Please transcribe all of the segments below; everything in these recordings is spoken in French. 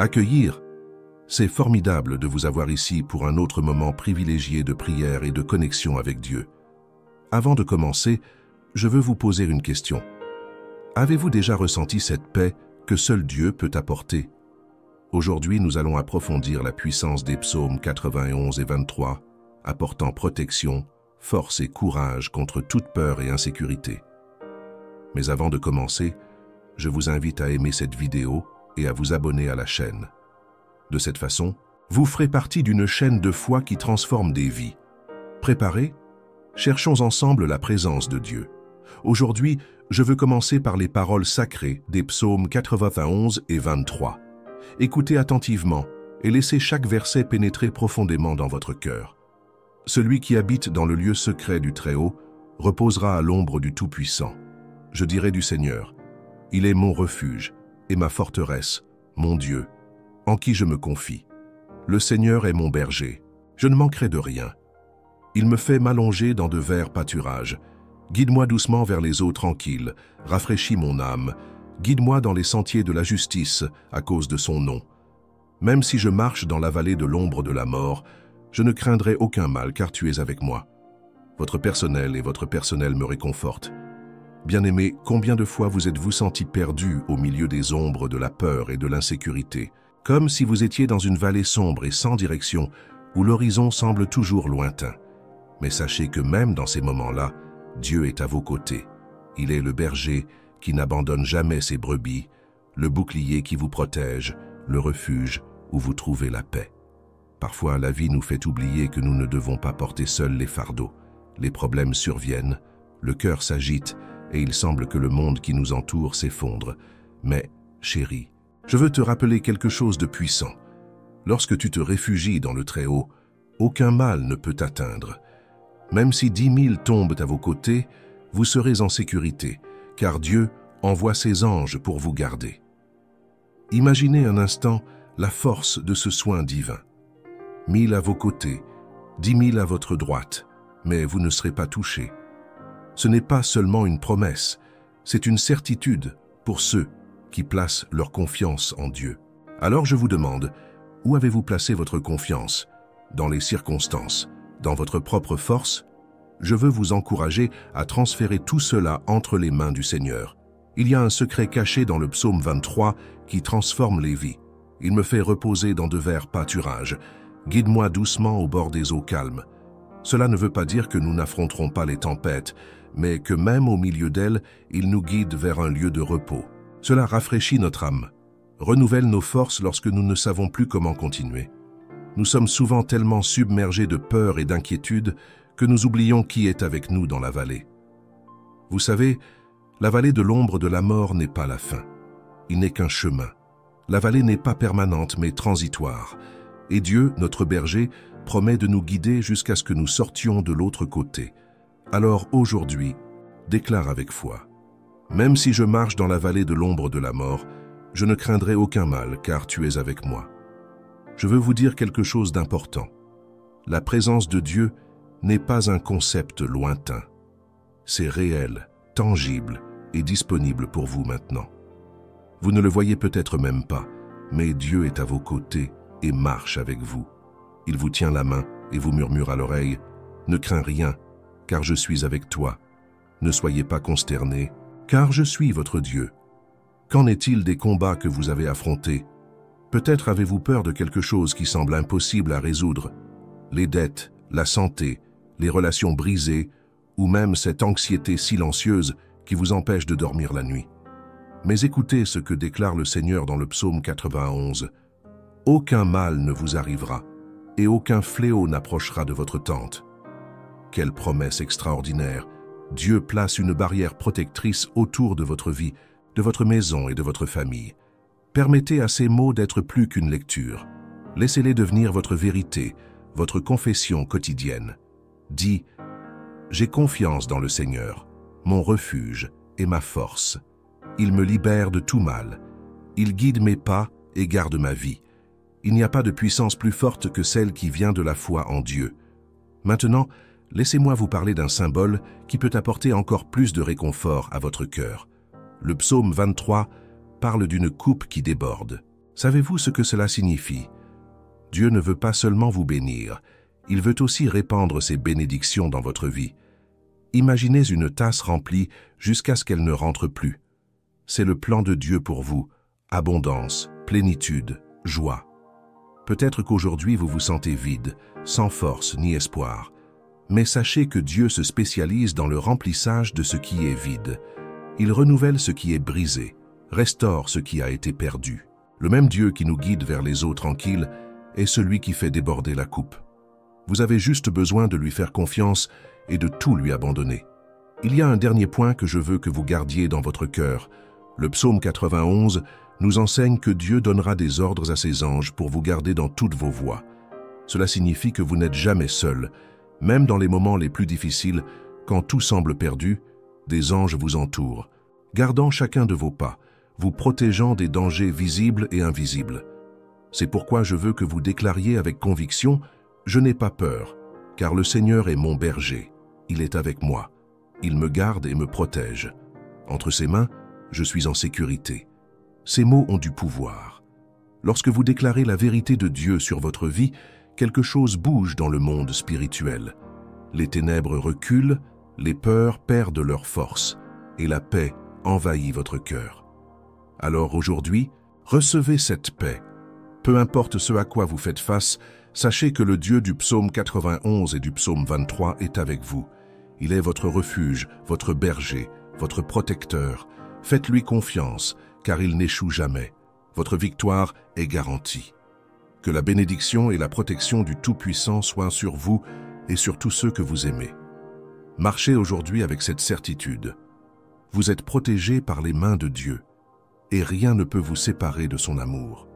Accueillir, c'est formidable de vous avoir ici pour un autre moment privilégié de prière et de connexion avec Dieu. Avant de commencer, je veux vous poser une question. Avez-vous déjà ressenti cette paix que seul Dieu peut apporter? Aujourd'hui, nous allons approfondir la puissance des psaumes 91 et 23, apportant protection, force et courage contre toute peur et insécurité. Mais avant de commencer, je vous invite à aimer cette vidéo et à vous abonner à la chaîne. De cette façon, vous ferez partie d'une chaîne de foi qui transforme des vies. Préparés? Cherchons ensemble la présence de Dieu. Aujourd'hui, je veux commencer par les paroles sacrées des psaumes 91 et 23. Écoutez attentivement et laissez chaque verset pénétrer profondément dans votre cœur. Celui qui habite dans le lieu secret du Très-Haut reposera à l'ombre du Tout-Puissant. Je dirai du Seigneur, il est mon refuge et ma forteresse, mon Dieu, en qui je me confie. Le Seigneur est mon berger, je ne manquerai de rien. Il me fait m'allonger dans de verts pâturages. Guide-moi doucement vers les eaux tranquilles, rafraîchis mon âme. Guide-moi dans les sentiers de la justice à cause de son nom. Même si je marche dans la vallée de l'ombre de la mort, je ne craindrai aucun mal car tu es avec moi. Votre personnel et votre personnel me réconfortent. Bien-aimés, combien de fois vous êtes-vous senti perdu au milieu des ombres de la peur et de l'insécurité, comme si vous étiez dans une vallée sombre et sans direction, où l'horizon semble toujours lointain. Mais sachez que même dans ces moments-là, Dieu est à vos côtés. Il est le berger qui n'abandonne jamais ses brebis, le bouclier qui vous protège, le refuge où vous trouvez la paix. Parfois, la vie nous fait oublier que nous ne devons pas porter seuls les fardeaux. Les problèmes surviennent, le cœur s'agite et il semble que le monde qui nous entoure s'effondre. Mais, chérie, je veux te rappeler quelque chose de puissant. Lorsque tu te réfugies dans le Très-Haut, aucun mal ne peut t'atteindre. Même si 10 000 tombent à vos côtés, vous serez en sécurité, car Dieu envoie ses anges pour vous garder. Imaginez un instant la force de ce soin divin. 1000 à vos côtés, 10 000 à votre droite, mais vous ne serez pas touchés. Ce n'est pas seulement une promesse, c'est une certitude pour ceux qui placent leur confiance en Dieu. Alors je vous demande, où avez-vous placé votre confiance? Dans les circonstances? Dans votre propre force? Je veux vous encourager à transférer tout cela entre les mains du Seigneur. Il y a un secret caché dans le psaume 23 qui transforme les vies. Il me fait reposer dans de verts pâturages. Guide-moi doucement au bord des eaux calmes. Cela ne veut pas dire que nous n'affronterons pas les tempêtes, mais que même au milieu d'elles, il nous guide vers un lieu de repos. Cela rafraîchit notre âme, renouvelle nos forces lorsque nous ne savons plus comment continuer. Nous sommes souvent tellement submergés de peur et d'inquiétude que nous oublions qui est avec nous dans la vallée. Vous savez, la vallée de l'ombre de la mort n'est pas la fin. Il n'est qu'un chemin. La vallée n'est pas permanente mais transitoire. Et Dieu, notre berger, promet de nous guider jusqu'à ce que nous sortions de l'autre côté. Alors aujourd'hui, déclare avec foi. Même si je marche dans la vallée de l'ombre de la mort, je ne craindrai aucun mal car tu es avec moi. Je veux vous dire quelque chose d'important. La présence de Dieu n'est pas un concept lointain. C'est réel, tangible et disponible pour vous maintenant. Vous ne le voyez peut-être même pas, mais Dieu est à vos côtés et marche avec vous. Il vous tient la main et vous murmure à l'oreille « Ne crains rien, car je suis avec toi. Ne soyez pas consternés, car je suis votre Dieu. » Qu'en est-il des combats que vous avez affrontés? Peut-être avez-vous peur de quelque chose qui semble impossible à résoudre. Les dettes, la santé, les relations brisées, ou même cette anxiété silencieuse qui vous empêche de dormir la nuit. Mais écoutez ce que déclare le Seigneur dans le psaume 91. « Aucun mal ne vous arrivera, et aucun fléau n'approchera de votre tente. » Quelle promesse extraordinaire! Dieu place une barrière protectrice autour de votre vie, de votre maison et de votre famille. Permettez à ces mots d'être plus qu'une lecture. Laissez-les devenir votre vérité, votre confession quotidienne. Dis, j'ai confiance dans le Seigneur, mon refuge et ma force. Il me libère de tout mal. Il guide mes pas et garde ma vie. Il n'y a pas de puissance plus forte que celle qui vient de la foi en Dieu. Maintenant, laissez-moi vous parler d'un symbole qui peut apporter encore plus de réconfort à votre cœur. Le psaume 23 parle d'une coupe qui déborde. Savez-vous ce que cela signifie? Dieu ne veut pas seulement vous bénir, il veut aussi répandre ses bénédictions dans votre vie. Imaginez une tasse remplie jusqu'à ce qu'elle ne rentre plus. C'est le plan de Dieu pour vous, abondance, plénitude, joie. Peut-être qu'aujourd'hui vous vous sentez vide, sans force ni espoir. Mais sachez que Dieu se spécialise dans le remplissage de ce qui est vide. Il renouvelle ce qui est brisé, restaure ce qui a été perdu. Le même Dieu qui nous guide vers les eaux tranquilles est celui qui fait déborder la coupe. Vous avez juste besoin de lui faire confiance et de tout lui abandonner. Il y a un dernier point que je veux que vous gardiez dans votre cœur. Le psaume 91 nous enseigne que Dieu donnera des ordres à ses anges pour vous garder dans toutes vos voies. Cela signifie que vous n'êtes jamais seul. Même dans les moments les plus difficiles, quand tout semble perdu, des anges vous entourent, gardant chacun de vos pas, vous protégeant des dangers visibles et invisibles. C'est pourquoi je veux que vous déclariez avec conviction « Je n'ai pas peur, car le Seigneur est mon berger. Il est avec moi. Il me garde et me protège. Entre ses mains, je suis en sécurité. » Ces mots ont du pouvoir. Lorsque vous déclarez la vérité de Dieu sur votre vie, quelque chose bouge dans le monde spirituel. Les ténèbres reculent, les peurs perdent leur force, et la paix envahit votre cœur. Alors aujourd'hui, recevez cette paix. Peu importe ce à quoi vous faites face, sachez que le Dieu du psaume 91 et du psaume 23 est avec vous. Il est votre refuge, votre berger, votre protecteur. Faites-lui confiance, car il n'échoue jamais. Votre victoire est garantie. Que la bénédiction et la protection du Tout-Puissant soient sur vous et sur tous ceux que vous aimez. Marchez aujourd'hui avec cette certitude. Vous êtes protégés par les mains de Dieu, et rien ne peut vous séparer de son amour.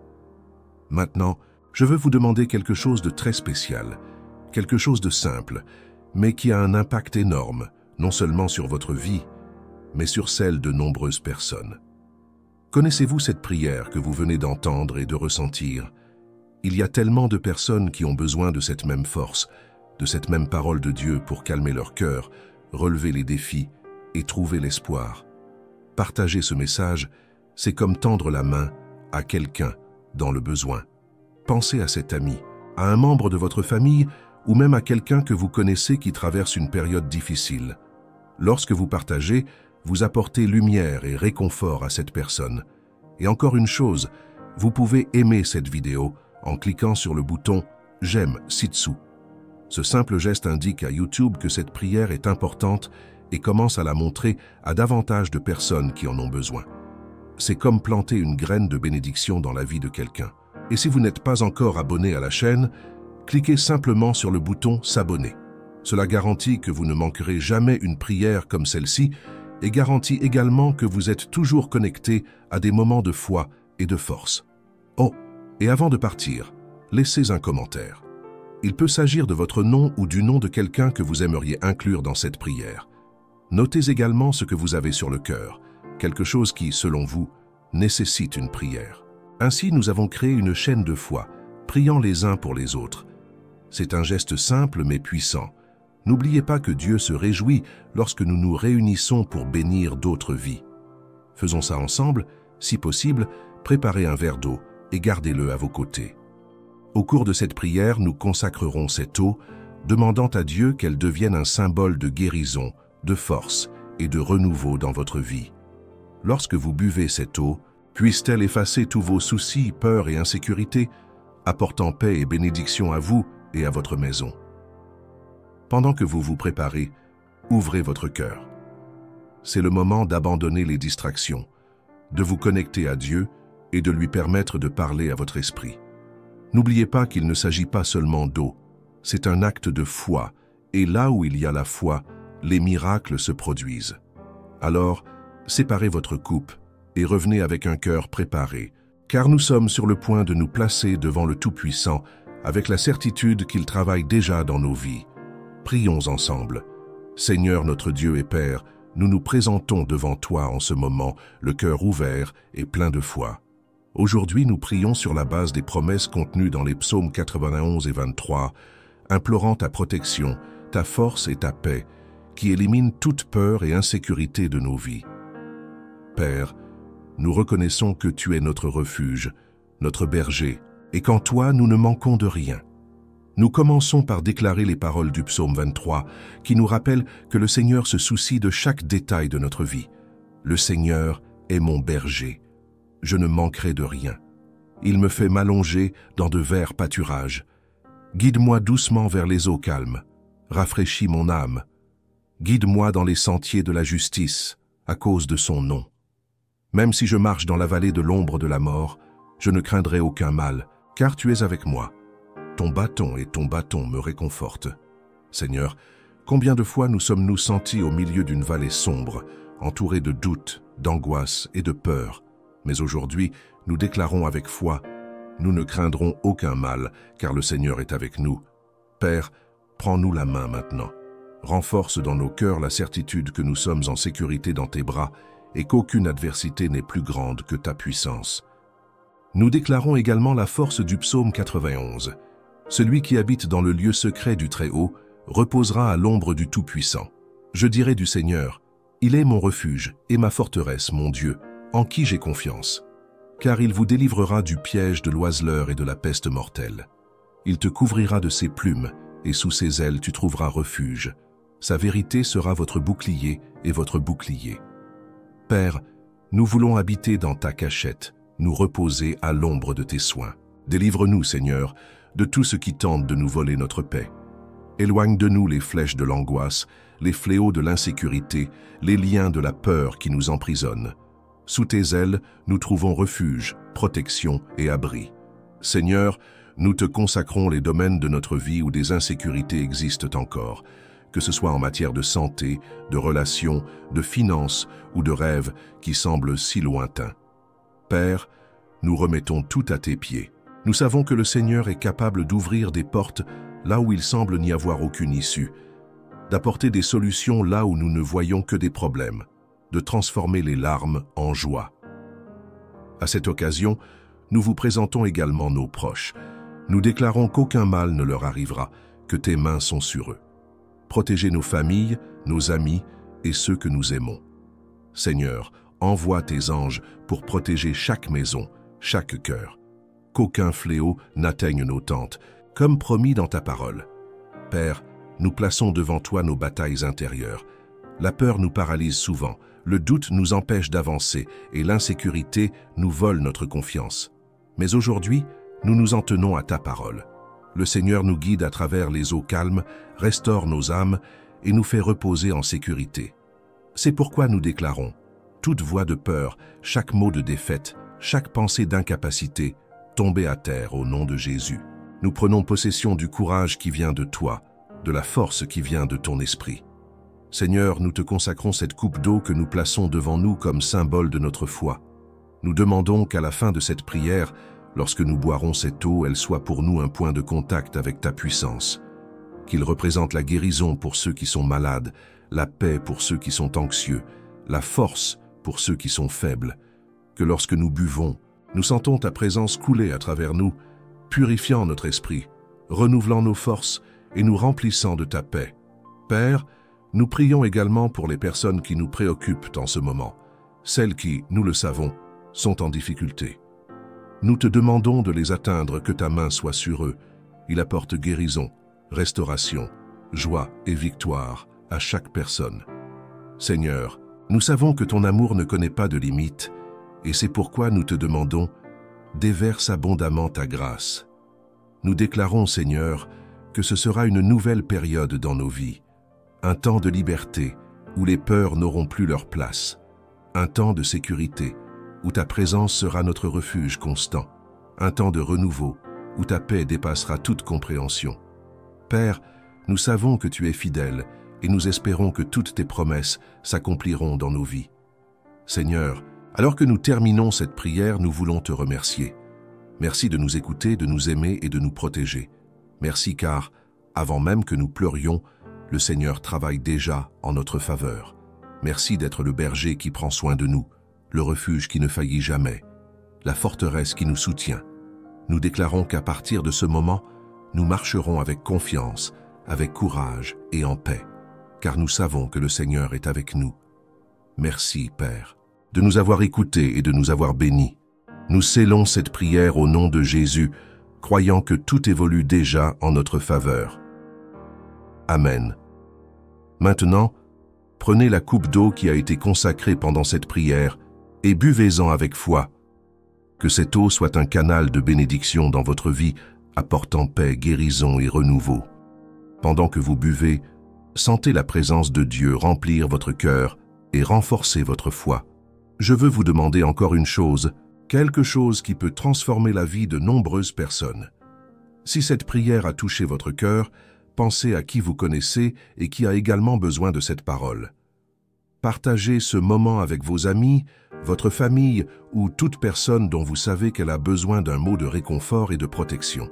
Maintenant, je veux vous demander quelque chose de très spécial, quelque chose de simple, mais qui a un impact énorme, non seulement sur votre vie, mais sur celle de nombreuses personnes. Connaissez-vous cette prière que vous venez d'entendre et de ressentir? Il y a tellement de personnes qui ont besoin de cette même force, de cette même parole de Dieu pour calmer leur cœur, relever les défis et trouver l'espoir. Partager ce message, c'est comme tendre la main à quelqu'un dans le besoin. Pensez à cet ami, à un membre de votre famille ou même à quelqu'un que vous connaissez qui traverse une période difficile. Lorsque vous partagez, vous apportez lumière et réconfort à cette personne. Et encore une chose, vous pouvez aimer cette vidéo en cliquant sur le bouton « J'aime » ci-dessous. Ce simple geste indique à YouTube que cette prière est importante et commence à la montrer à davantage de personnes qui en ont besoin. C'est comme planter une graine de bénédiction dans la vie de quelqu'un. Et si vous n'êtes pas encore abonné à la chaîne, cliquez simplement sur le bouton « S'abonner ». Cela garantit que vous ne manquerez jamais une prière comme celle-ci et garantit également que vous êtes toujours connecté à des moments de foi et de force. Oh, et avant de partir, laissez un commentaire. Il peut s'agir de votre nom ou du nom de quelqu'un que vous aimeriez inclure dans cette prière. Notez également ce que vous avez sur le cœur, quelque chose qui, selon vous, nécessite une prière. Ainsi, nous avons créé une chaîne de foi, priant les uns pour les autres. C'est un geste simple mais puissant. N'oubliez pas que Dieu se réjouit lorsque nous nous réunissons pour bénir d'autres vies. Faisons ça ensemble, si possible, préparez un verre d'eau et gardez-le à vos côtés. Au cours de cette prière, nous consacrerons cette eau, demandant à Dieu qu'elle devienne un symbole de guérison, de force et de renouveau dans votre vie. Lorsque vous buvez cette eau, puisse-t-elle effacer tous vos soucis, peurs et insécurités, apportant paix et bénédiction à vous et à votre maison. Pendant que vous vous préparez, ouvrez votre cœur. C'est le moment d'abandonner les distractions, de vous connecter à Dieu et de lui permettre de parler à votre esprit. N'oubliez pas qu'il ne s'agit pas seulement d'eau, c'est un acte de foi, et là où il y a la foi, les miracles se produisent. Alors, séparez votre coupe et revenez avec un cœur préparé, car nous sommes sur le point de nous placer devant le Tout-Puissant avec la certitude qu'il travaille déjà dans nos vies. Prions ensemble. Seigneur notre Dieu et Père, nous nous présentons devant toi en ce moment, le cœur ouvert et plein de foi. Aujourd'hui, nous prions sur la base des promesses contenues dans les psaumes 91 et 23, implorant ta protection, ta force et ta paix, qui éliminent toute peur et insécurité de nos vies. Père, nous reconnaissons que tu es notre refuge, notre berger, et qu'en toi nous ne manquons de rien. Nous commençons par déclarer les paroles du psaume 23, qui nous rappellent que le Seigneur se soucie de chaque détail de notre vie. Le Seigneur est mon berger. Je ne manquerai de rien. Il me fait m'allonger dans de verts pâturages. Guide-moi doucement vers les eaux calmes. Rafraîchis mon âme. Guide-moi dans les sentiers de la justice, à cause de son nom. Même si je marche dans la vallée de l'ombre de la mort, je ne craindrai aucun mal, car tu es avec moi. Ton bâton et ton bâton me réconfortent. Seigneur, combien de fois nous sommes-nous sentis au milieu d'une vallée sombre, entourés de doutes, d'angoisses et de peurs. Mais aujourd'hui, nous déclarons avec foi, nous ne craindrons aucun mal, car le Seigneur est avec nous. Père, prends-nous la main maintenant. Renforce dans nos cœurs la certitude que nous sommes en sécurité dans tes bras et qu'aucune adversité n'est plus grande que ta puissance. Nous déclarons également la force du psaume 91. Celui qui habite dans le lieu secret du Très-Haut reposera à l'ombre du Tout-Puissant. Je dirai du Seigneur, il est mon refuge et ma forteresse, mon Dieu, en qui j'ai confiance. Car il vous délivrera du piège de l'oiseleur et de la peste mortelle. Il te couvrira de ses plumes, et sous ses ailes tu trouveras refuge. Sa vérité sera votre bouclier et votre bouclier. Père, nous voulons habiter dans ta cachette, nous reposer à l'ombre de tes soins. Délivre-nous, Seigneur, de tout ce qui tente de nous voler notre paix. Éloigne de nous les flèches de l'angoisse, les fléaux de l'insécurité, les liens de la peur qui nous emprisonnent. Sous tes ailes, nous trouvons refuge, protection et abri. Seigneur, nous te consacrons les domaines de notre vie où des insécurités existent encore, que ce soit en matière de santé, de relations, de finances ou de rêves qui semblent si lointains. Père, nous remettons tout à tes pieds. Nous savons que le Seigneur est capable d'ouvrir des portes là où il semble n'y avoir aucune issue, d'apporter des solutions là où nous ne voyons que des problèmes, de transformer les larmes en joie. À cette occasion, nous vous présentons également nos proches. Nous déclarons qu'aucun mal ne leur arrivera, que tes mains sont sur eux. Protégez nos familles, nos amis et ceux que nous aimons. Seigneur, envoie tes anges pour protéger chaque maison, chaque cœur. Qu'aucun fléau n'atteigne nos tentes, comme promis dans ta parole. Père, nous plaçons devant toi nos batailles intérieures. La peur nous paralyse souvent, le doute nous empêche d'avancer et l'insécurité nous vole notre confiance. Mais aujourd'hui, nous nous en tenons à ta parole. Le Seigneur nous guide à travers les eaux calmes, restaure nos âmes et nous fait reposer en sécurité. C'est pourquoi nous déclarons, toute voix de peur, chaque mot de défaite, chaque pensée d'incapacité, tomber à terre au nom de Jésus. Nous prenons possession du courage qui vient de toi, de la force qui vient de ton esprit. Seigneur, nous te consacrons cette coupe d'eau que nous plaçons devant nous comme symbole de notre foi. Nous demandons qu'à la fin de cette prière, lorsque nous boirons cette eau, elle soit pour nous un point de contact avec ta puissance. Qu'il représente la guérison pour ceux qui sont malades, la paix pour ceux qui sont anxieux, la force pour ceux qui sont faibles. Que lorsque nous buvons, nous sentons ta présence couler à travers nous, purifiant notre esprit, renouvelant nos forces et nous remplissant de ta paix. Père, nous prions également pour les personnes qui nous préoccupent en ce moment, celles qui, nous le savons, sont en difficulté. Nous te demandons de les atteindre, que ta main soit sur eux. Il apporte guérison, restauration, joie et victoire à chaque personne. Seigneur, nous savons que ton amour ne connaît pas de limites, et c'est pourquoi nous te demandons, déverse abondamment ta grâce. Nous déclarons, Seigneur, que ce sera une nouvelle période dans nos vies, un temps de liberté où les peurs n'auront plus leur place, un temps de sécurité où ta présence sera notre refuge constant, un temps de renouveau où ta paix dépassera toute compréhension. Père, nous savons que tu es fidèle et nous espérons que toutes tes promesses s'accompliront dans nos vies. Seigneur, alors que nous terminons cette prière, nous voulons te remercier. Merci de nous écouter, de nous aimer et de nous protéger. Merci car, avant même que nous pleurions, le Seigneur travaille déjà en notre faveur. Merci d'être le berger qui prend soin de nous, le refuge qui ne faillit jamais, la forteresse qui nous soutient. Nous déclarons qu'à partir de ce moment, nous marcherons avec confiance, avec courage et en paix, car nous savons que le Seigneur est avec nous. Merci, Père, de nous avoir écoutés et de nous avoir bénis. Nous scellons cette prière au nom de Jésus, croyant que tout évolue déjà en notre faveur. Amen. Maintenant, prenez la coupe d'eau qui a été consacrée pendant cette prière et buvez-en avec foi. Que cette eau soit un canal de bénédiction dans votre vie, apportant paix, guérison et renouveau. Pendant que vous buvez, sentez la présence de Dieu remplir votre cœur et renforcer votre foi. Je veux vous demander encore une chose, quelque chose qui peut transformer la vie de nombreuses personnes. Si cette prière a touché votre cœur, pensez à qui vous connaissez et qui a également besoin de cette parole. Partagez ce moment avec vos amis, votre famille ou toute personne dont vous savez qu'elle a besoin d'un mot de réconfort et de protection.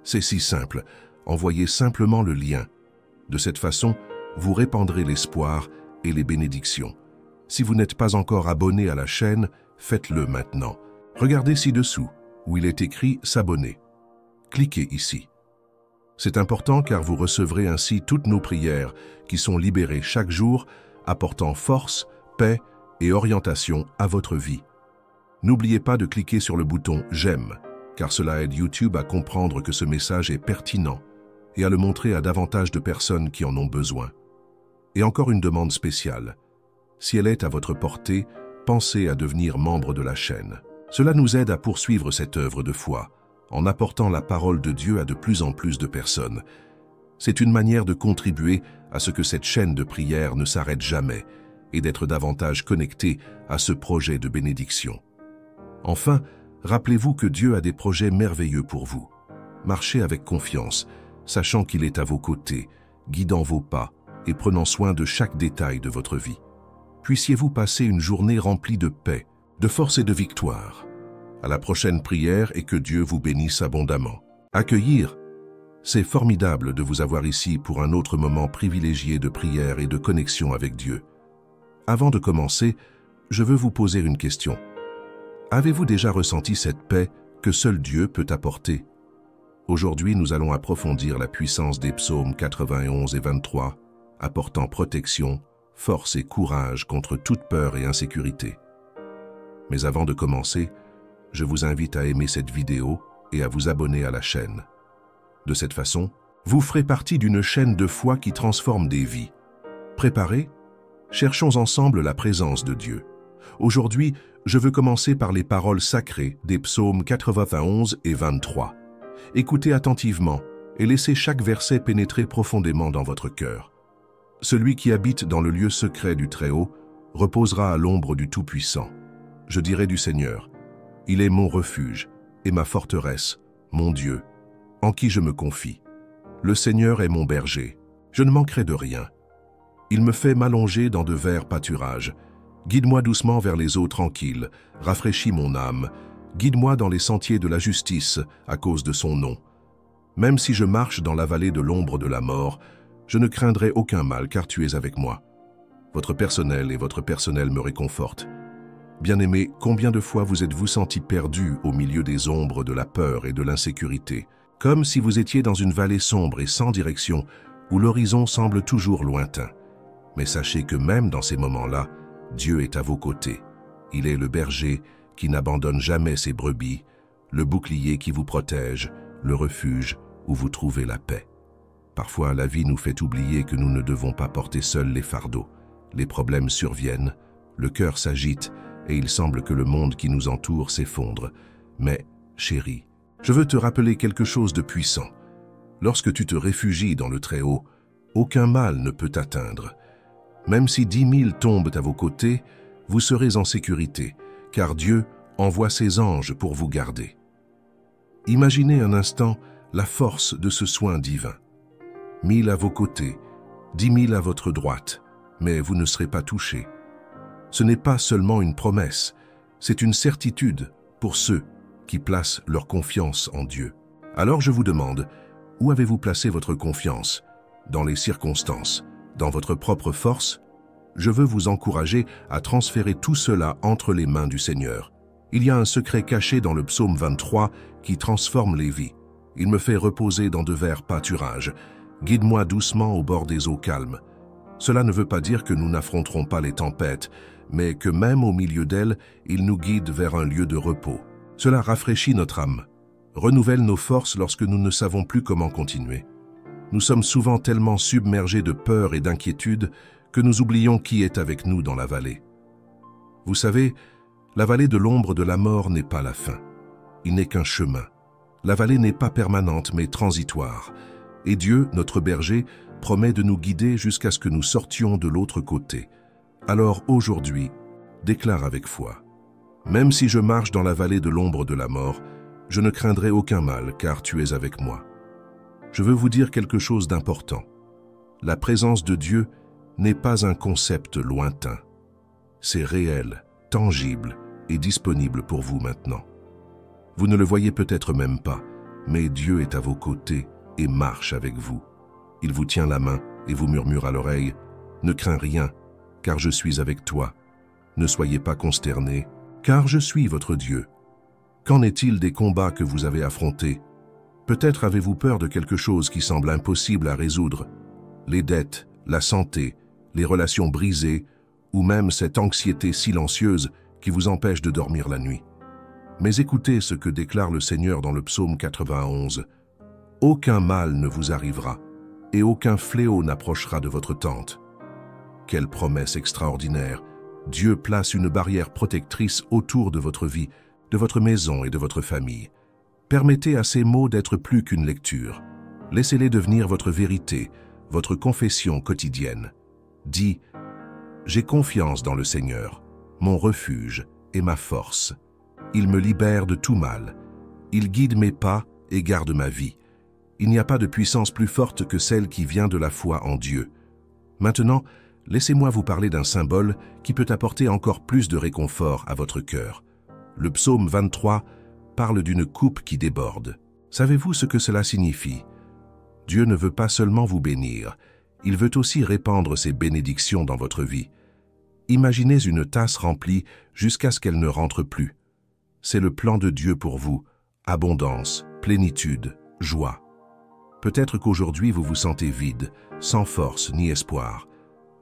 C'est si simple, envoyez simplement le lien. De cette façon, vous répandrez l'espoir et les bénédictions. Si vous n'êtes pas encore abonné à la chaîne, faites-le maintenant. Regardez ci-dessous, où il est écrit « S'abonner ». Cliquez ici. C'est important car vous recevrez ainsi toutes nos prières qui sont libérées chaque jour, apportant force, paix et orientation à votre vie. N'oubliez pas de cliquer sur le bouton « J'aime » car cela aide YouTube à comprendre que ce message est pertinent et à le montrer à davantage de personnes qui en ont besoin. Et encore une demande spéciale. Si elle est à votre portée, pensez à devenir membre de la chaîne. Cela nous aide à poursuivre cette œuvre de foi, en apportant la parole de Dieu à de plus en plus de personnes. C'est une manière de contribuer à ce que cette chaîne de prière ne s'arrête jamais et d'être davantage connecté à ce projet de bénédiction. Enfin, rappelez-vous que Dieu a des projets merveilleux pour vous. Marchez avec confiance, sachant qu'il est à vos côtés, guidant vos pas et prenant soin de chaque détail de votre vie. Puissiez-vous passer une journée remplie de paix, de force et de victoire. À la prochaine prière et que Dieu vous bénisse abondamment. Accueillir, c'est formidable de vous avoir ici pour un autre moment privilégié de prière et de connexion avec Dieu. Avant de commencer, je veux vous poser une question. Avez-vous déjà ressenti cette paix que seul Dieu peut apporter? Aujourd'hui, nous allons approfondir la puissance des psaumes 91 et 23, apportant protection, force et courage contre toute peur et insécurité. Mais avant de commencer, je vous invite à aimer cette vidéo et à vous abonner à la chaîne. De cette façon, vous ferez partie d'une chaîne de foi qui transforme des vies. Préparés? Cherchons ensemble la présence de Dieu. Aujourd'hui, je veux commencer par les paroles sacrées des psaumes 91 et 23. Écoutez attentivement et laissez chaque verset pénétrer profondément dans votre cœur. Celui qui habite dans le lieu secret du Très-Haut reposera à l'ombre du Tout-Puissant. Je dirai du Seigneur, il est mon refuge et ma forteresse, mon Dieu, en qui je me confie. Le Seigneur est mon berger, je ne manquerai de rien. Il me fait m'allonger dans de verts pâturages. Guide-moi doucement vers les eaux tranquilles, rafraîchis mon âme. Guide-moi dans les sentiers de la justice à cause de son nom. Même si je marche dans la vallée de l'ombre de la mort, je ne craindrai aucun mal car tu es avec moi. Votre personnel et votre personnel me réconfortent. Bien-aimés, combien de fois vous êtes-vous senti perdu au milieu des ombres de la peur et de l'insécurité, comme si vous étiez dans une vallée sombre et sans direction, où l'horizon semble toujours lointain. Mais sachez que même dans ces moments-là, Dieu est à vos côtés. Il est le berger qui n'abandonne jamais ses brebis, le bouclier qui vous protège, le refuge où vous trouvez la paix. Parfois, la vie nous fait oublier que nous ne devons pas porter seuls les fardeaux. Les problèmes surviennent, le cœur s'agite et il semble que le monde qui nous entoure s'effondre. Mais, chérie, je veux te rappeler quelque chose de puissant. Lorsque tu te réfugies dans le Très-Haut, aucun mal ne peut t'atteindre. Même si 10 000 tombent à vos côtés, vous serez en sécurité, car Dieu envoie ses anges pour vous garder. Imaginez un instant la force de ce soin divin. 1000 à vos côtés, 10 000 à votre droite, mais vous ne serez pas touchés. Ce n'est pas seulement une promesse, c'est une certitude pour ceux qui placent leur confiance en Dieu. Alors je vous demande, où avez-vous placé votre confiance? Dans les circonstances? Dans votre propre force? Je veux vous encourager à transférer tout cela entre les mains du Seigneur. Il y a un secret caché dans le psaume 23 qui transforme les vies. Il me fait reposer dans de verts pâturages. Guide-moi doucement au bord des eaux calmes. Cela ne veut pas dire que nous n'affronterons pas les tempêtes, mais que même au milieu d'elles, il nous guide vers un lieu de repos. Cela rafraîchit notre âme, renouvelle nos forces lorsque nous ne savons plus comment continuer. Nous sommes souvent tellement submergés de peur et d'inquiétude que nous oublions qui est avec nous dans la vallée. Vous savez, la vallée de l'ombre de la mort n'est pas la fin. Il n'est qu'un chemin. La vallée n'est pas permanente mais transitoire. Et Dieu, notre berger, promet de nous guider jusqu'à ce que nous sortions de l'autre côté. Alors aujourd'hui, déclare avec foi. Même si je marche dans la vallée de l'ombre de la mort, je ne craindrai aucun mal car tu es avec moi. Je veux vous dire quelque chose d'important. La présence de Dieu n'est pas un concept lointain. C'est réel, tangible et disponible pour vous maintenant. Vous ne le voyez peut-être même pas, mais Dieu est à vos côtés et marche avec vous. Il vous tient la main et vous murmure à l'oreille « Ne crains rien, car je suis avec toi. Ne soyez pas consternés, car je suis votre Dieu. » Qu'en est-il des combats que vous avez affrontés? Peut-être avez-vous peur de quelque chose qui semble impossible à résoudre. Les dettes, la santé, les relations brisées, ou même cette anxiété silencieuse qui vous empêche de dormir la nuit. Mais écoutez ce que déclare le Seigneur dans le psaume 91. « Aucun mal ne vous arrivera, et aucun fléau n'approchera de votre tente. » Quelle promesse extraordinaire! Dieu place une barrière protectrice autour de votre vie, de votre maison et de votre famille. Permettez à ces mots d'être plus qu'une lecture. Laissez-les devenir votre vérité, votre confession quotidienne. Dis « J'ai confiance dans le Seigneur, mon refuge et ma force. Il me libère de tout mal. Il guide mes pas et garde ma vie. Il n'y a pas de puissance plus forte que celle qui vient de la foi en Dieu. » Maintenant, laissez-moi vous parler d'un symbole qui peut apporter encore plus de réconfort à votre cœur. Le psaume 23 parle d'une coupe qui déborde. Savez-vous ce que cela signifie? Dieu ne veut pas seulement vous bénir, il veut aussi répandre ses bénédictions dans votre vie. Imaginez une tasse remplie jusqu'à ce qu'elle ne rentre plus. C'est le plan de Dieu pour vous, abondance, plénitude, joie. Peut-être qu'aujourd'hui vous vous sentez vide, sans force ni espoir.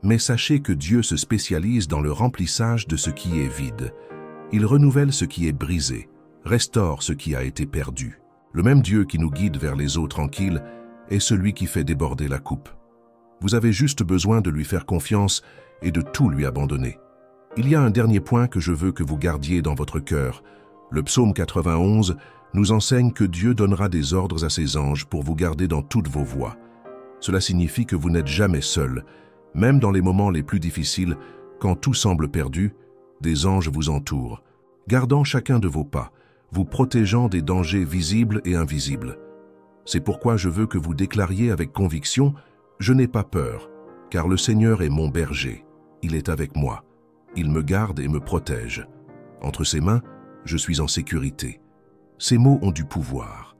Mais sachez que Dieu se spécialise dans le remplissage de ce qui est vide. Il renouvelle ce qui est brisé, restaure ce qui a été perdu. Le même Dieu qui nous guide vers les eaux tranquilles est celui qui fait déborder la coupe. Vous avez juste besoin de lui faire confiance et de tout lui abandonner. Il y a un dernier point que je veux que vous gardiez dans votre cœur. Le psaume 91 nous enseigne que Dieu donnera des ordres à ses anges pour vous garder dans toutes vos voies. Cela signifie que vous n'êtes jamais seul. Même dans les moments les plus difficiles, quand tout semble perdu, des anges vous entourent, gardant chacun de vos pas, vous protégeant des dangers visibles et invisibles. C'est pourquoi je veux que vous déclariez avec conviction « Je n'ai pas peur, car le Seigneur est mon berger. Il est avec moi. Il me garde et me protège. Entre ses mains, je suis en sécurité. » Ces mots ont du pouvoir.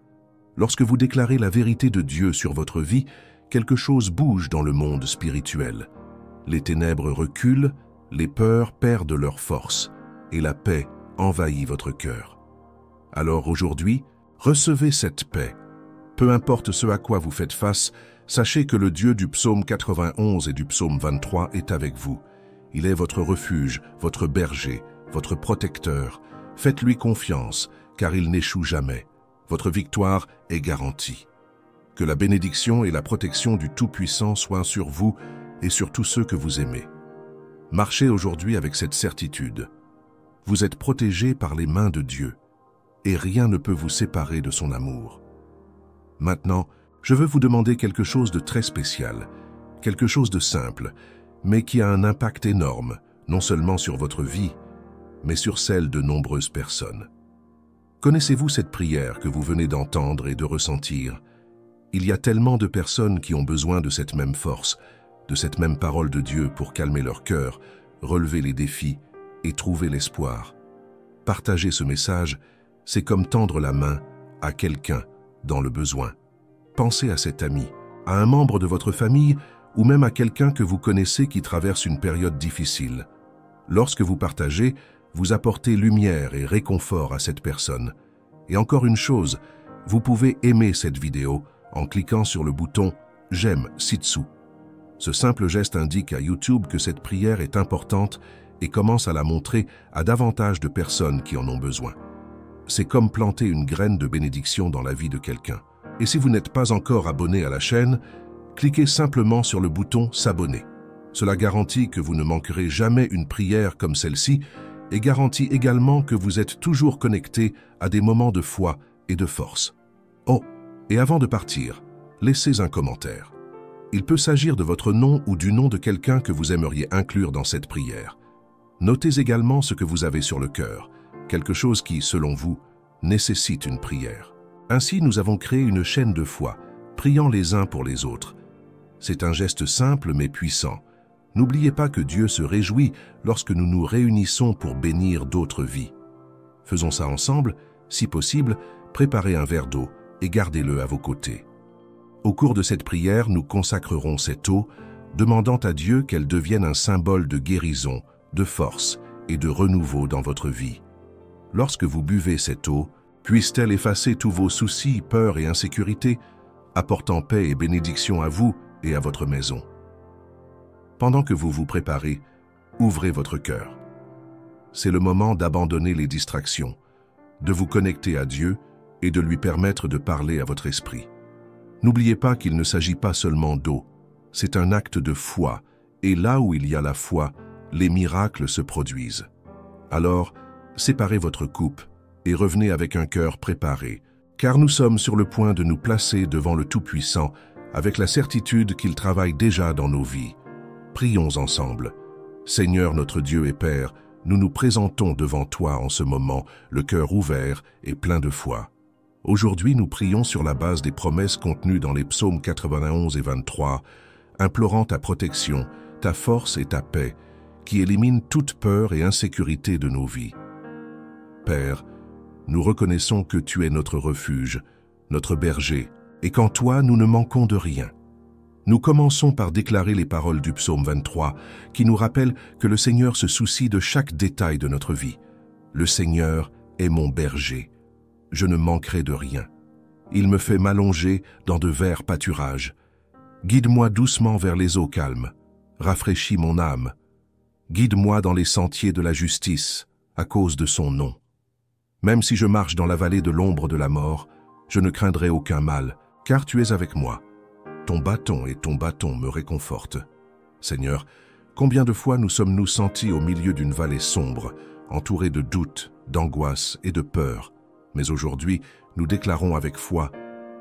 Lorsque vous déclarez la vérité de Dieu sur votre vie, quelque chose bouge dans le monde spirituel. Les ténèbres reculent, les peurs perdent leur force, et la paix envahit votre cœur. Alors aujourd'hui, recevez cette paix. Peu importe ce à quoi vous faites face, sachez que le Dieu du psaume 91 et du psaume 23 est avec vous. Il est votre refuge, votre berger, votre protecteur. Faites-lui confiance, car il n'échoue jamais. Votre victoire est garantie. Que la bénédiction et la protection du Tout-Puissant soient sur vous et sur tous ceux que vous aimez. Marchez aujourd'hui avec cette certitude. Vous êtes protégés par les mains de Dieu, et rien ne peut vous séparer de son amour. Maintenant, je veux vous demander quelque chose de très spécial, quelque chose de simple, mais qui a un impact énorme, non seulement sur votre vie, mais sur celle de nombreuses personnes. Connaissez-vous cette prière que vous venez d'entendre et de ressentir? Il y a tellement de personnes qui ont besoin de cette même force, de cette même parole de Dieu pour calmer leur cœur, relever les défis et trouver l'espoir. Partager ce message, c'est comme tendre la main à quelqu'un dans le besoin. Pensez à cet ami, à un membre de votre famille ou même à quelqu'un que vous connaissez qui traverse une période difficile. Lorsque vous partagez, vous apportez lumière et réconfort à cette personne. Et encore une chose, vous pouvez aimer cette vidéo en cliquant sur le bouton « J'aime » ci-dessous. Ce simple geste indique à YouTube que cette prière est importante et commence à la montrer à davantage de personnes qui en ont besoin. c'est comme planter une graine de bénédiction dans la vie de quelqu'un. Et si vous n'êtes pas encore abonné à la chaîne, cliquez simplement sur le bouton « S'abonner ». Cela garantit que vous ne manquerez jamais une prière comme celle-ci et garantit également que vous êtes toujours connecté à des moments de foi et de force. Oh, et avant de partir, laissez un commentaire. Il peut s'agir de votre nom ou du nom de quelqu'un que vous aimeriez inclure dans cette prière. Notez également ce que vous avez sur le cœur, quelque chose qui, selon vous, nécessite une prière. Ainsi, nous avons créé une chaîne de foi, priant les uns pour les autres. C'est un geste simple mais puissant. N'oubliez pas que Dieu se réjouit lorsque nous nous réunissons pour bénir d'autres vies. Faisons ça ensemble, si possible, préparez un verre d'eau et gardez-le à vos côtés. Au cours de cette prière, nous consacrerons cette eau, demandant à Dieu qu'elle devienne un symbole de guérison, de force et de renouveau dans votre vie. Lorsque vous buvez cette eau, puisse-t-elle effacer tous vos soucis, peurs et insécurités, apportant paix et bénédiction à vous et à votre maison. Pendant que vous vous préparez, ouvrez votre cœur. C'est le moment d'abandonner les distractions, de vous connecter à Dieu et de lui permettre de parler à votre esprit. N'oubliez pas qu'il ne s'agit pas seulement d'eau, c'est un acte de foi, et là où il y a la foi, les miracles se produisent. Alors, séparez votre coupe et revenez avec un cœur préparé, car nous sommes sur le point de nous placer devant le Tout-Puissant avec la certitude qu'il travaille déjà dans nos vies. Prions ensemble. Seigneur notre Dieu et Père, nous nous présentons devant toi en ce moment, le cœur ouvert et plein de foi. Aujourd'hui, nous prions sur la base des promesses contenues dans les psaumes 91 et 23, implorant ta protection, ta force et ta paix, qui éliminent toute peur et insécurité de nos vies. Père, nous reconnaissons que tu es notre refuge, notre berger, et qu'en toi nous ne manquons de rien. Nous commençons par déclarer les paroles du psaume 23, qui nous rappellent que le Seigneur se soucie de chaque détail de notre vie. Le Seigneur est mon berger. Je ne manquerai de rien. Il me fait m'allonger dans de verts pâturages. Guide-moi doucement vers les eaux calmes. Rafraîchis mon âme. Guide-moi dans les sentiers de la justice, à cause de son nom. Même si je marche dans la vallée de l'ombre de la mort, je ne craindrai aucun mal, car tu es avec moi. Ton bâton me réconfortent. Seigneur, combien de fois nous sommes-nous sentis au milieu d'une vallée sombre, entourés de doutes, d'angoisse et de peur. Mais aujourd'hui, nous déclarons avec foi,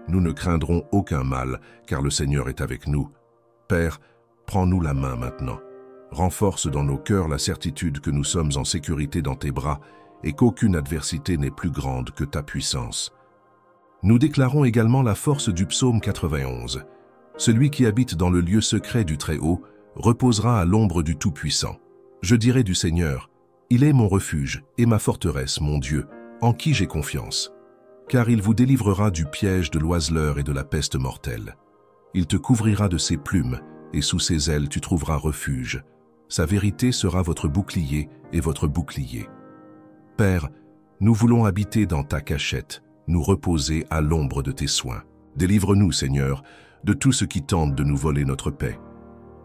nous ne craindrons aucun mal, car le Seigneur est avec nous. Père, prends-nous la main maintenant. Renforce dans nos cœurs la certitude que nous sommes en sécurité dans tes bras et qu'aucune adversité n'est plus grande que ta puissance. Nous déclarons également la force du psaume 91. Celui qui habite dans le lieu secret du Très-Haut reposera à l'ombre du Tout-Puissant. Je dirai du Seigneur, il est mon refuge et ma forteresse, mon Dieu, en qui j'ai confiance. Car il vous délivrera du piège de l'oiseleur et de la peste mortelle. Il te couvrira de ses plumes, et sous ses ailes tu trouveras refuge. Sa vérité sera votre bouclier et votre bouclier. Père, nous voulons habiter dans ta cachette, nous reposer à l'ombre de tes soins. Délivre-nous, Seigneur, de tout ce qui tente de nous voler notre paix.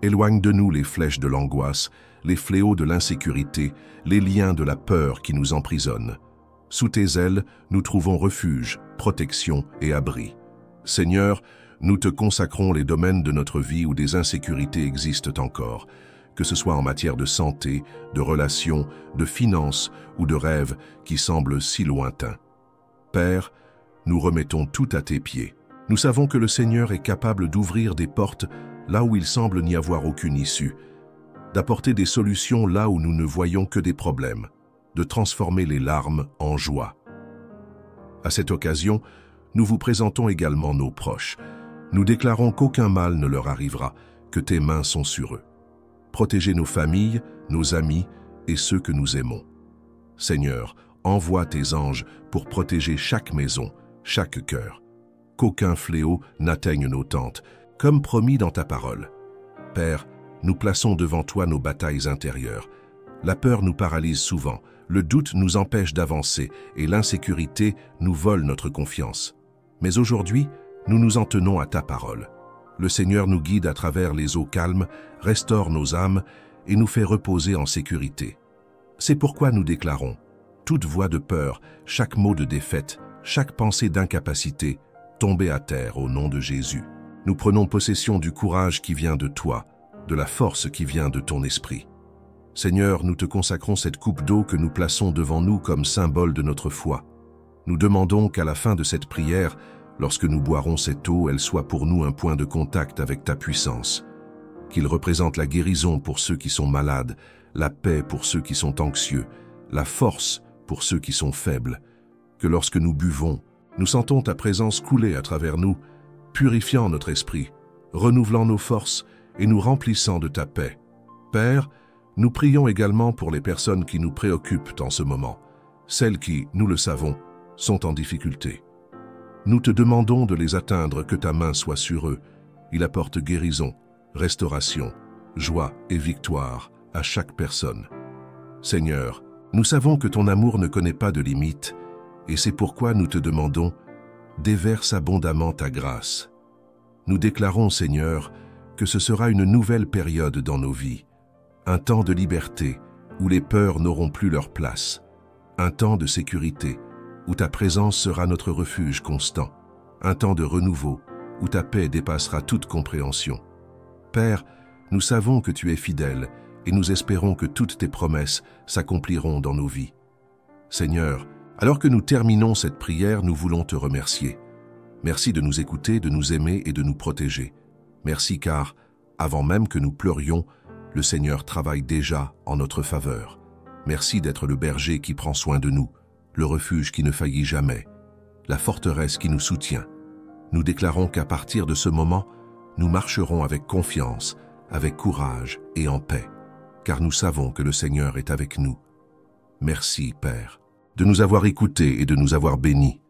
Éloigne de nous les flèches de l'angoisse, les fléaux de l'insécurité, les liens de la peur qui nous emprisonnent. Sous tes ailes, nous trouvons refuge, protection et abri. Seigneur, nous te consacrons les domaines de notre vie où des insécurités existent encore, que ce soit en matière de santé, de relations, de finances ou de rêves qui semblent si lointains. Père, nous remettons tout à tes pieds. Nous savons que le Seigneur est capable d'ouvrir des portes là où il semble n'y avoir aucune issue, d'apporter des solutions là où nous ne voyons que des problèmes, de transformer les larmes en joie. À cette occasion, nous vous présentons également nos proches. Nous déclarons qu'aucun mal ne leur arrivera, que tes mains sont sur eux. Protégez nos familles, nos amis et ceux que nous aimons. Seigneur, envoie tes anges pour protéger chaque maison, chaque cœur. Qu'aucun fléau n'atteigne nos tentes, comme promis dans ta parole. Père, nous plaçons devant toi nos batailles intérieures. La peur nous paralyse souvent, le doute nous empêche d'avancer et l'insécurité nous vole notre confiance. Mais aujourd'hui, nous nous en tenons à ta parole. Le Seigneur nous guide à travers les eaux calmes, restaure nos âmes et nous fait reposer en sécurité. C'est pourquoi nous déclarons, toute voix de peur, chaque mot de défaite, chaque pensée d'incapacité, tombez à terre au nom de Jésus. Nous prenons possession du courage qui vient de toi, de la force qui vient de ton esprit. Seigneur, nous te consacrons cette coupe d'eau que nous plaçons devant nous comme symbole de notre foi. Nous demandons qu'à la fin de cette prière, lorsque nous boirons cette eau, elle soit pour nous un point de contact avec ta puissance. Qu'il représente la guérison pour ceux qui sont malades, la paix pour ceux qui sont anxieux, la force pour ceux qui sont faibles. Que lorsque nous buvons, nous sentons ta présence couler à travers nous, purifiant notre esprit, renouvelant nos forces et nous remplissant de ta paix. Père, nous prions également pour les personnes qui nous préoccupent en ce moment, celles qui, nous le savons, sont en difficulté. Nous te demandons de les atteindre, que ta main soit sur eux. Il apporte guérison, restauration, joie et victoire à chaque personne. Seigneur, nous savons que ton amour ne connaît pas de limites, et c'est pourquoi nous te demandons, déverse abondamment ta grâce. Nous déclarons, Seigneur, que ce sera une nouvelle période dans nos vies, un temps de liberté où les peurs n'auront plus leur place, un temps de sécurité où ta présence sera notre refuge constant, un temps de renouveau où ta paix dépassera toute compréhension. Père, nous savons que tu es fidèle et nous espérons que toutes tes promesses s'accompliront dans nos vies. Seigneur, alors que nous terminons cette prière, nous voulons te remercier. Merci de nous écouter, de nous aimer et de nous protéger. Merci car, avant même que nous pleurions, le Seigneur travaille déjà en notre faveur. Merci d'être le berger qui prend soin de nous, le refuge qui ne faillit jamais, la forteresse qui nous soutient. Nous déclarons qu'à partir de ce moment, nous marcherons avec confiance, avec courage et en paix, car nous savons que le Seigneur est avec nous. Merci, Père, de nous avoir écoutés et de nous avoir bénis.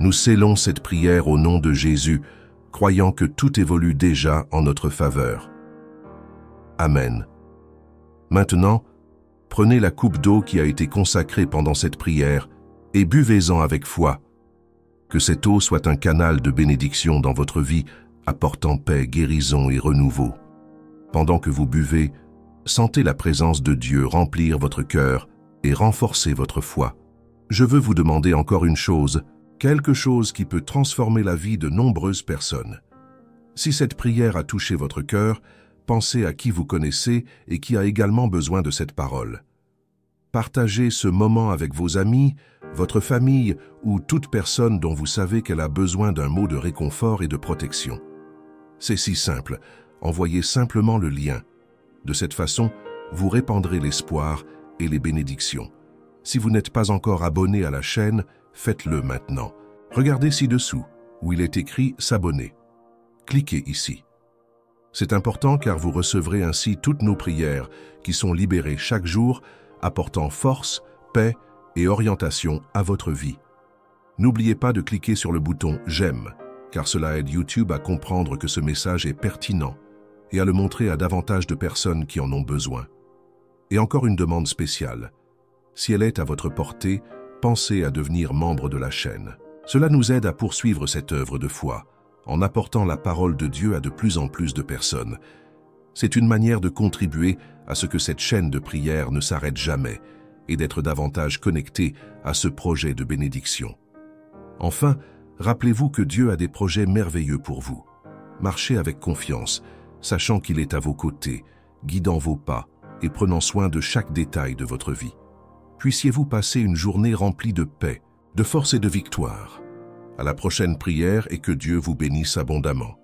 Nous scellons cette prière au nom de Jésus, croyant que tout évolue déjà en notre faveur. Amen. Maintenant, prenez la coupe d'eau qui a été consacrée pendant cette prière et buvez-en avec foi. Que cette eau soit un canal de bénédiction dans votre vie, apportant paix, guérison et renouveau. Pendant que vous buvez, sentez la présence de Dieu remplir votre cœur et renforcer votre foi. Je veux vous demander encore une chose, quelque chose qui peut transformer la vie de nombreuses personnes. Si cette prière a touché votre cœur, pensez à qui vous connaissez et qui a également besoin de cette parole. Partagez ce moment avec vos amis, votre famille ou toute personne dont vous savez qu'elle a besoin d'un mot de réconfort et de protection. C'est si simple, envoyez simplement le lien. De cette façon, vous répandrez l'espoir et les bénédictions. Si vous n'êtes pas encore abonné à la chaîne, faites-le maintenant. Regardez ci-dessous, où il est écrit « S'abonner ». Cliquez ici. C'est important car vous recevrez ainsi toutes nos prières qui sont libérées chaque jour, apportant force, paix et orientation à votre vie. N'oubliez pas de cliquer sur le bouton « J'aime » car cela aide YouTube à comprendre que ce message est pertinent et à le montrer à davantage de personnes qui en ont besoin. Et encore une demande spéciale. Si elle est à votre portée, pensez à devenir membre de la chaîne. Cela nous aide à poursuivre cette œuvre de foi, en apportant la parole de Dieu à de plus en plus de personnes. C'est une manière de contribuer à ce que cette chaîne de prière ne s'arrête jamais et d'être davantage connecté à ce projet de bénédiction. Enfin, rappelez-vous que Dieu a des projets merveilleux pour vous. Marchez avec confiance, sachant qu'il est à vos côtés, guidant vos pas et prenant soin de chaque détail de votre vie. Puissiez-vous passer une journée remplie de paix, de force et de victoire. À la prochaine prière et que Dieu vous bénisse abondamment.